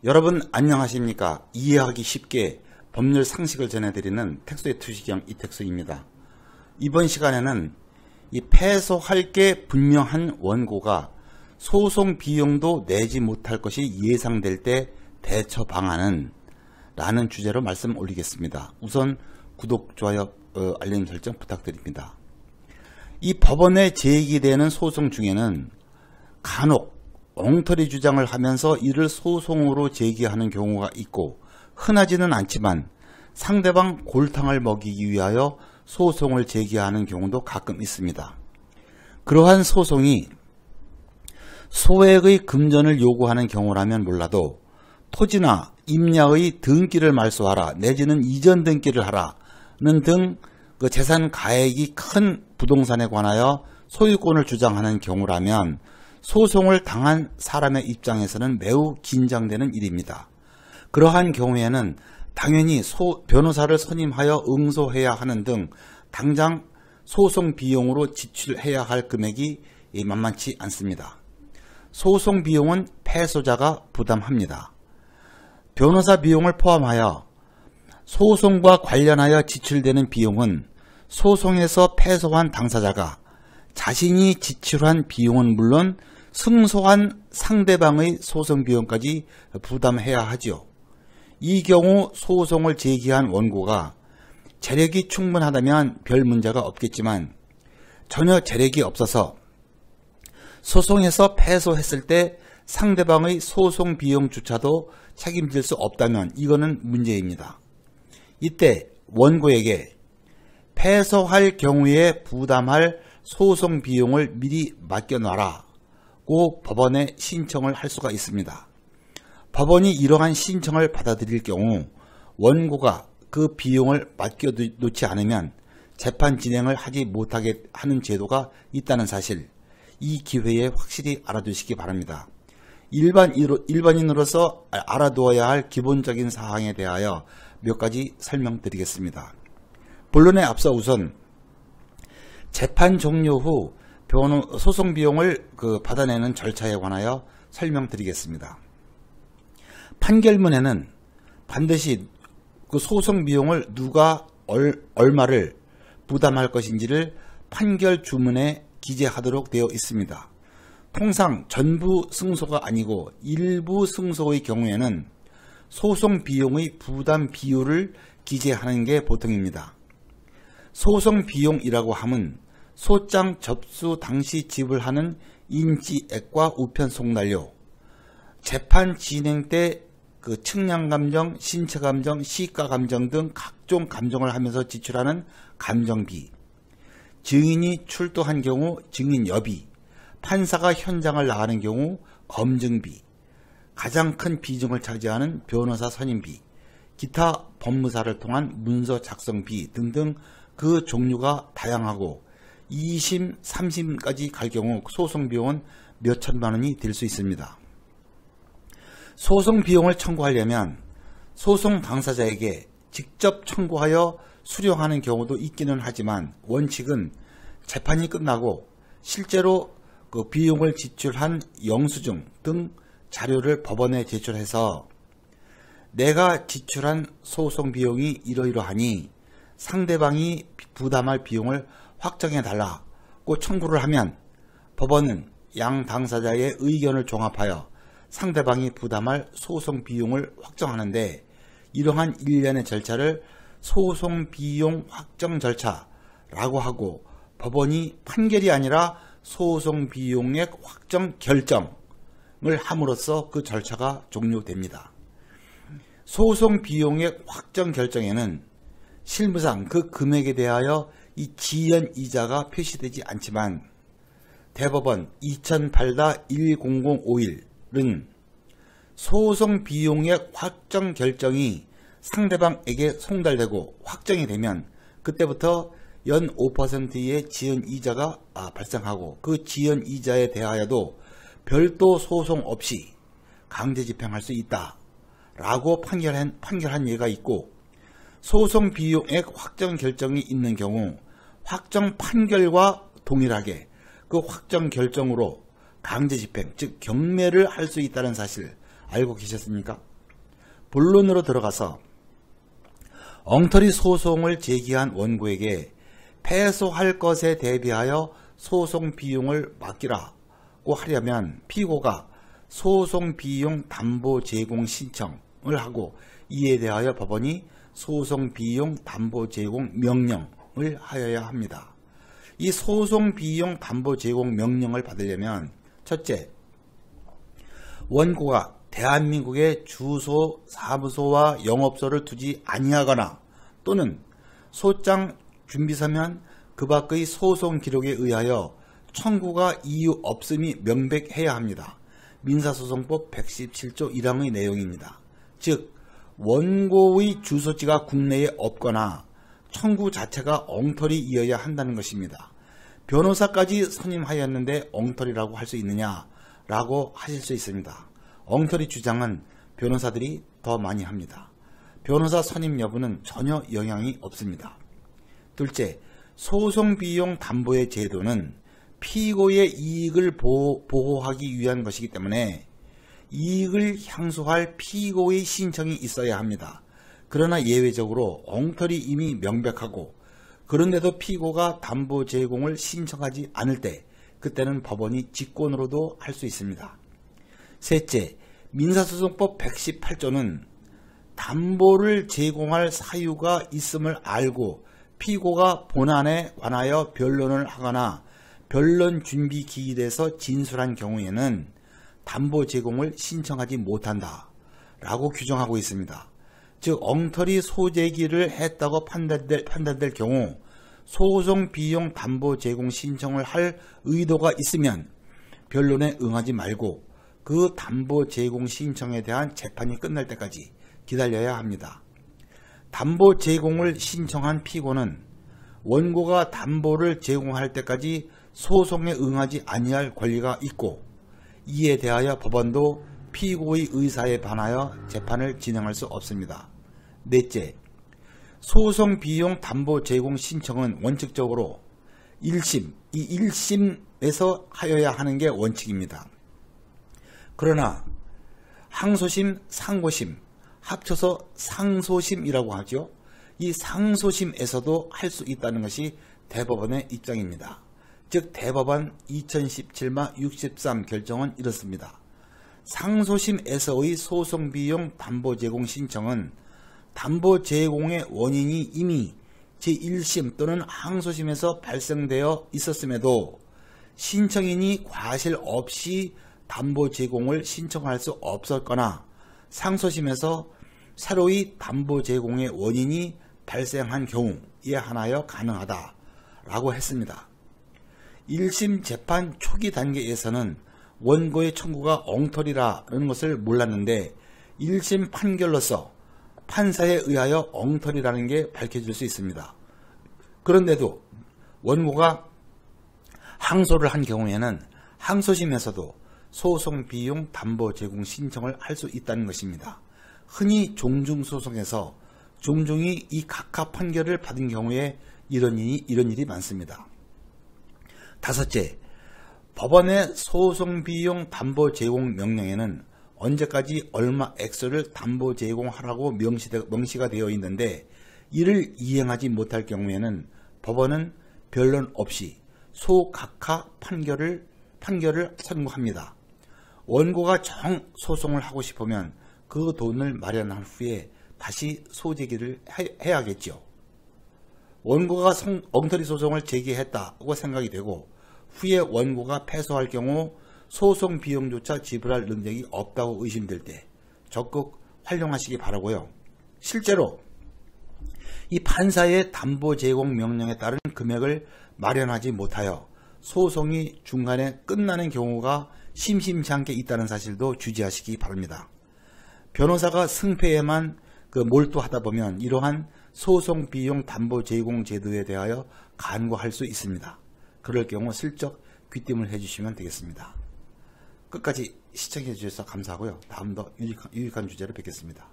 여러분 안녕하십니까? 이해하기 쉽게 법률 상식을 전해드리는 텍소의 투시경 이택수입니다. 이번 시간에는 이 패소할 게 분명한 원고가 소송 비용도 내지 못할 것이 예상될 때 대처 방안은 라는 주제로 말씀 올리겠습니다. 우선 구독, 좋아요, 알림 설정 부탁드립니다. 이 법원에 제기되는 소송 중에는 간혹 엉터리 주장을 하면서 이를 소송으로 제기하는 경우가 있고, 흔하지는 않지만 상대방 골탕을 먹이기 위하여 소송을 제기하는 경우도 가끔 있습니다. 그러한 소송이 소액의 금전을 요구하는 경우라면 몰라도 토지나 임야의 등기를 말소하라 내지는 이전 등기를 하라는 등 그 재산 가액이 큰 부동산에 관하여 소유권을 주장하는 경우라면 소송을 당한 사람의 입장에서는 매우 긴장되는 일입니다. 그러한 경우에는 당연히 변호사를 선임하여 응소해야 하는 등 당장 소송 비용으로 지출해야 할 금액이 만만치 않습니다. 소송 비용은 패소자가 부담합니다. 변호사 비용을 포함하여 소송과 관련하여 지출되는 비용은 소송에서 패소한 당사자가 자신이 지출한 비용은 물론 승소한 상대방의 소송 비용까지 부담해야 하죠. 이 경우 소송을 제기한 원고가 재력이 충분하다면 별 문제가 없겠지만 전혀 재력이 없어서 소송에서 패소했을 때 상대방의 소송 비용조차도 책임질 수 없다면 이거는 문제입니다. 이때 원고에게 패소할 경우에 부담할 소송 비용을 미리 맡겨놔라고 법원에 신청을 할 수가 있습니다. 법원이 이러한 신청을 받아들일 경우 원고가 그 비용을 맡겨놓지 않으면 재판 진행을 하지 못하게 하는 제도가 있다는 사실, 이 기회에 확실히 알아두시기 바랍니다. 일반인으로서 알아두어야 할 기본적인 사항에 대하여 몇 가지 설명드리겠습니다. 본론에 앞서 우선 재판 종료 후 소송 비용을 받아내는 절차에 관하여 설명드리겠습니다. 판결문에는 반드시 그 소송 비용을 누가 얼마를 부담할 것인지를 판결 주문에 기재하도록 되어 있습니다. 통상 전부 승소가 아니고 일부 승소의 경우에는 소송 비용의 부담 비율을 기재하는 게 보통입니다. 소송 비용이라고 함은 소장 접수 당시 지불하는 인지액과 우편 송달료, 재판 진행 때 그 측량감정, 신체감정, 시가감정 등 각종 감정을 하면서 지출하는 감정비, 증인이 출두한 경우 증인여비, 판사가 현장을 나가는 경우 검증비, 가장 큰 비중을 차지하는 변호사 선임비, 기타 법무사를 통한 문서 작성비 등등 그 종류가 다양하고 2심, 3심까지 갈 경우 소송 비용은 몇 천만 원이 될 수 있습니다. 소송 비용을 청구하려면 소송 당사자에게 직접 청구하여 수령하는 경우도 있기는 하지만 원칙은 재판이 끝나고 실제로 그 비용을 지출한 영수증 등 자료를 법원에 제출해서 내가 지출한 소송 비용이 이러이러하니 상대방이 부담할 비용을 확정해 달라고 청구를 하면 법원은 양 당사자의 의견을 종합하여 상대방이 부담할 소송 비용을 확정하는데, 이러한 일련의 절차를 소송 비용 확정 절차라고 하고 법원이 판결이 아니라 소송 비용액 확정 결정을 함으로써 그 절차가 종료됩니다. 소송 비용액 확정 결정에는 실무상 그 금액에 대하여 이 지연 이자가 표시되지 않지만 대법원 2008-10051은 소송 비용액 확정 결정이 상대방에게 송달되고 확정이 되면 그때부터 연 5%의 지연 이자가 발생하고 그 지연 이자에 대하여도 별도 소송 없이 강제 집행할 수 있다라고 판결한 예가 있고, 소송 비용액 확정 결정이 있는 경우 확정 판결과 동일하게 그 확정 결정으로 강제 집행, 즉 경매를 할 수 있다는 사실 알고 계셨습니까? 본론으로 들어가서 엉터리 소송을 제기한 원고에게 패소할 것에 대비하여 소송 비용을 맡기라고 하려면 피고가 소송 비용 담보 제공 신청을 하고 이에 대하여 법원이 소송 비용 담보 제공 명령을 하여야 합니다. 이 소송 비용 담보 제공 명령을 받으려면 첫째, 원고가 대한민국의 주소, 사무소와 영업소를 두지 아니하거나 또는 소장 준비서면 그 밖의 소송 기록에 의하여 청구가 이유 없음이 명백해야 합니다. 민사소송법 117조 1항의 내용입니다. 즉 원고의 주소지가 국내에 없거나 청구 자체가 엉터리이어야 한다는 것입니다. 변호사까지 선임하였는데 엉터리라고 할 수 있느냐라고 하실 수 있습니다. 엉터리 주장은 변호사들이 더 많이 합니다. 변호사 선임 여부는 전혀 영향이 없습니다. 둘째, 소송비용 담보의 제도는 피고의 이익을 보호하기 위한 것이기 때문에 이익을 향수할 피고의 신청이 있어야 합니다. 그러나 예외적으로 엉터리임이 명백하고 그런데도 피고가 담보 제공을 신청하지 않을 때 그때는 법원이 직권으로도 할 수 있습니다. 셋째, 민사소송법 118조는 담보를 제공할 사유가 있음을 알고 피고가 본안에 관하여 변론을 하거나 변론 준비 기일에서 진술한 경우에는 담보 제공을 신청하지 못한다 라고 규정하고 있습니다. 즉 엉터리 소제기를 했다고 판단될 경우 소송 비용 담보 제공 신청을 할 의도가 있으면 변론에 응하지 말고 그 담보 제공 신청에 대한 재판이 끝날 때까지 기다려야 합니다. 담보 제공을 신청한 피고는 원고가 담보를 제공할 때까지 소송에 응하지 아니할 권리가 있고 이에 대하여 법원도 피고의 의사에 반하여 재판을 진행할 수 없습니다. 넷째, 소송 비용 담보 제공 신청은 원칙적으로 1심, 이 1심에서 하여야 하는 게 원칙입니다. 그러나 항소심, 상고심, 합쳐서 상소심이라고 하죠. 이 상소심에서도 할 수 있다는 것이 대법원의 입장입니다. 즉 대법원 2017-63 결정은 이렇습니다. 상소심에서의 소송비용 담보 제공 신청은 담보 제공의 원인이 이미 제1심 또는 항소심에서 발생되어 있었음에도 신청인이 과실 없이 담보 제공을 신청할 수 없었거나 상소심에서 새로이 담보 제공의 원인이 발생한 경우에 한하여 가능하다라고 했습니다. 1심 재판 초기 단계에서는 원고의 청구가 엉터리라는 것을 몰랐는데 1심 판결로서 판사에 의하여 엉터리라는 게 밝혀질 수 있습니다. 그런데도 원고가 항소를 한 경우에는 항소심에서도 소송 비용 담보 제공 신청을 할 수 있다는 것입니다. 흔히 종중소송에서 종중이 이 각하 판결을 받은 경우에 이런 일이 많습니다. 다섯째, 법원의 소송비용 담보 제공 명령에는 언제까지 얼마 액수를 담보 제공하라고 명시가 되어 있는데 이를 이행하지 못할 경우에는 법원은 변론 없이 소각하 판결을 선고합니다. 원고가 정소송을 하고 싶으면 그 돈을 마련한 후에 다시 소제기를 해야겠죠. 원고가 엉터리 소송을 제기했다고 생각이 되고 후에 원고가 패소할 경우 소송 비용조차 지불할 능력이 없다고 의심될 때 적극 활용하시기 바라고요. 실제로 이 판사의 담보 제공 명령에 따른 금액을 마련하지 못하여 소송이 중간에 끝나는 경우가 심심치 않게 있다는 사실도 주지하시기 바랍니다. 변호사가 승패에만 몰두하다 보면 이러한 소송 비용 담보 제공 제도에 대하여 간과할 수 있습니다. 그럴 경우 슬쩍 귀띔을 해주시면 되겠습니다. 끝까지 시청해 주셔서 감사하고요. 다음 더 유익한 주제로 뵙겠습니다.